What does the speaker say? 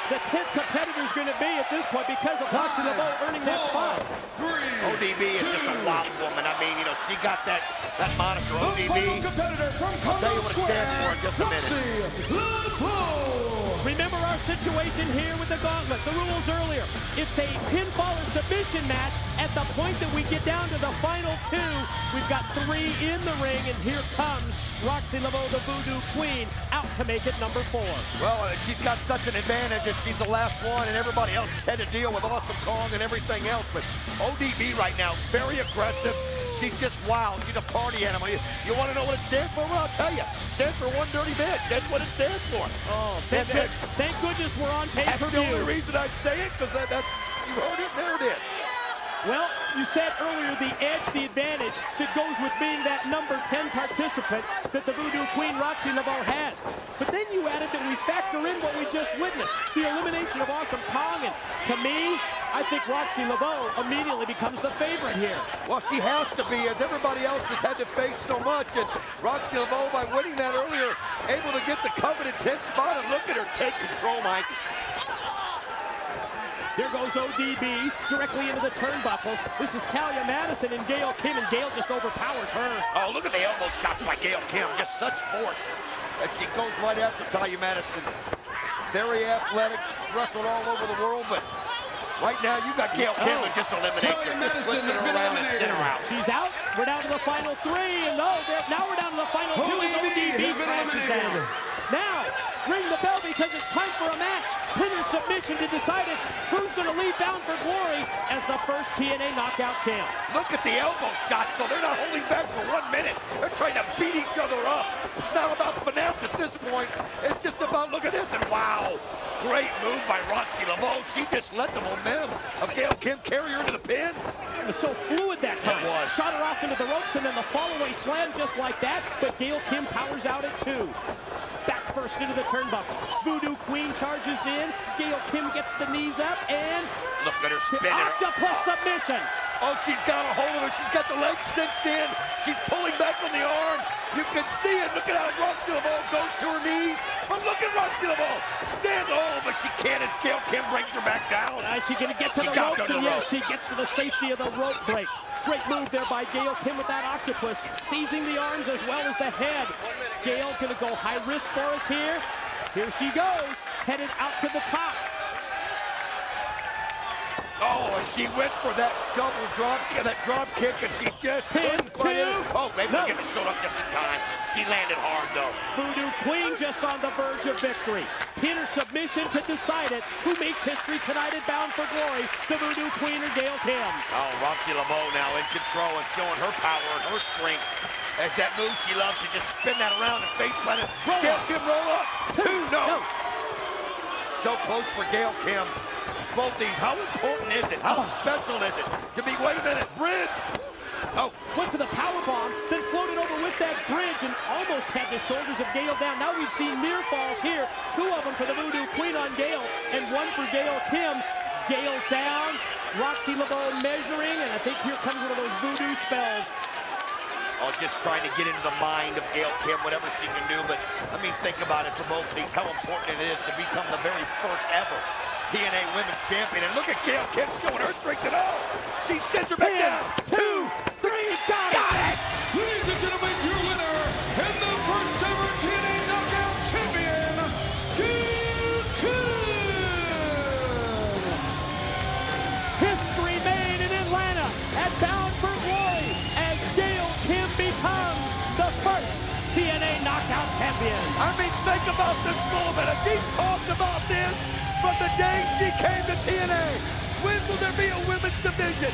the 10th competitor is going to be at this point because of Roxy Laveau earning that spot. ODB is just a wild woman. I mean, you know, she got that moniker, ODB. I'll tell you what it stands for in just a minute. Remember our situation here with the gauntlet, the rules earlier. It's a pinfall or submission match. At the point that we get down to the final two, we've got 3 in the ring, and here comes Roxy Laveau, the Voodoo Queen, out to make it number 4. Well, she's got such an advantage that she's the last one, and everybody else has had to deal with Awesome Kong and everything else. But ODB right now, very aggressive. She's just wild. She's a party animal. You want to know what it stands for? Well, I'll tell you. It stands for One Dirty Bitch. That's what it stands for. Oh, thank goodness we're on pay-per-view. That's the only reason I'd say it, because that's, you heard it, there it is. Well, you said earlier the edge, the advantage that goes with being that number 10 participant that the Voodoo Queen Roxy Laveau has. But then you added that we factor in what we just witnessed, the elimination of Awesome Kong, and to me, I think Roxy Laveau immediately becomes the favorite here. Well, she has to be, as everybody else has had to face so much, and Roxy Laveau, by winning that earlier, able to get the coveted 10th spot, and look at her take control, Mike. There goes ODB directly into the turnbuckles. This is Talia Madison and Gail Kim, and Gail just overpowers her. Oh, look at the elbow shots by Gail Kim. Just such force as she goes right after Talia Madison. Very athletic, wrestled all over the world, but right now you got Gail Kim who just eliminates her. Just twisting her around and send her out. She's out. We're down to the final 3, and now we're down to the final 2 as ODB crashes down. Now, ring the bell because it's time for a match. Pinner submission to decide it. Who's going to lead Bound for Glory as the first TNA Knockout champ? Look at the elbow shots, though. They're not holding back for 1 minute. They're trying to beat each other up. It's not about finesse at this point. It's just about, look at this, and wow. Great move by Roxy Laveau. She just let the momentum of Gail Kim carry her to the pin. It was so fluid that time. It was. Shot her off into the ropes, and then the fall-away slam just like that, but Gail Kim powers out at 2. Back first into the turnbuckle. Voodoo Queen charges in. Gail Kim gets the knees up, and look at her spinning. Octopus submission. Oh, she's got a hold of her. She's got the legs cinched in. She's pulling back from the arm. You can see it. Look at how Roxy Laveau goes to her knees. But look at Roxy Laveau. Stands, oh, but she can't as Gail Kim brings her back down. She's going to get to the ropes, and yes, she gets to the safety of the rope break. Great move there by Gail Kim with that octopus, seizing the arms as well as the head. Gail going to go high risk for us here. Here she goes, headed out to the top. Oh, and she went for that double drop kick, and she just couldn't quite hit it. Oh, maybe we'll get the shot up just in time. She landed hard, though. Voodoo Queen just on the verge of victory. Pinner submission to decide it. Who makes history tonight at Bound for Glory? The Voodoo Queen or Gail Kim? Oh, Roxy Laveau now in control and showing her power and her strength. As that move she loves to just spin that around and face plant it. Gail Kim roll up. 2, no. So close for Gail Kim. Both these, how important is it? How special is it to be, wait a minute, bridge? Oh. Went for the power bomb, then floated over with that bridge and almost had the shoulders of Gail down. Now we've seen near falls here. 2 of them for the Voodoo Queen on Gail and 1 for Gail Kim. Gail's down, Roxy Laveau measuring, and I think here comes one of those voodoo spells. Oh, just trying to get into the mind of Gail Kim, whatever she can do. But, I mean, think about it for both of these, how important it is to become the very first ever TNA Women's Champion. And look at Gail Kim showing her strength at all. She sends her back down. 2, 3, got it! Ladies and gentlemen, your winner and the first ever TNA Knockout Champion, Gail Kim! History made in Atlanta at Bound for Glory as Gail Kim becomes the first TNA Knockout Champion. I mean, think about this moment. As she's talked about this from the day she came to TNA. When will there be a women's division?